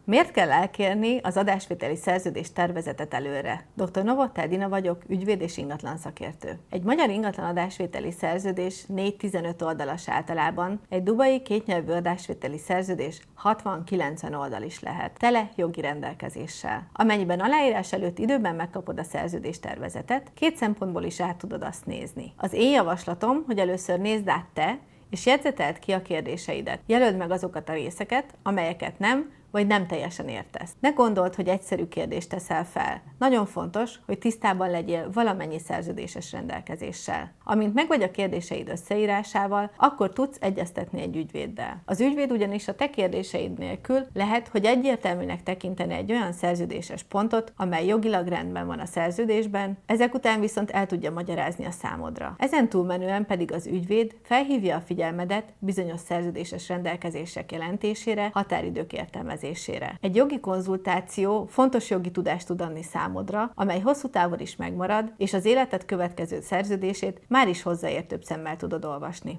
Miért kell elkérni az adásvételi szerződés tervezetet előre? Dr. Novotná Edina vagyok, ügyvéd és ingatlan szakértő. Egy magyar ingatlan adásvételi szerződés 4-15 oldalas általában, egy dubai kétnyelvű adásvételi szerződés 60-90 oldal is lehet, tele jogi rendelkezéssel. Amennyiben aláírás előtt időben megkapod a szerződés tervezetet, két szempontból is át tudod azt nézni. Az én javaslatom, hogy először nézd át te, és jegyzeteld ki a kérdéseidet. Jelöld meg azokat a részeket, amelyeket vagy nem teljesen értesz. Ne gondold, hogy egyszerű kérdést teszel fel. Nagyon fontos, hogy tisztában legyél valamennyi szerződéses rendelkezéssel. Amint megvagy a kérdéseid összeírásával, akkor tudsz egyeztetni egy ügyvéddel. Az ügyvéd ugyanis a te kérdéseid nélkül lehet, hogy egyértelműnek tekinteni egy olyan szerződéses pontot, amely jogilag rendben van a szerződésben, ezek után viszont el tudja magyarázni a számodra. Ezen túlmenően pedig az ügyvéd felhívja a figyelmedet bizonyos szerződéses rendelkezések jelentésére, határidők értelmezésére. Egy jogi konzultáció fontos jogi tudást tud adni számodra, amely hosszú távon is megmarad, és az életed következő szerződését már is hozzáértőbb szemmel tudod olvasni.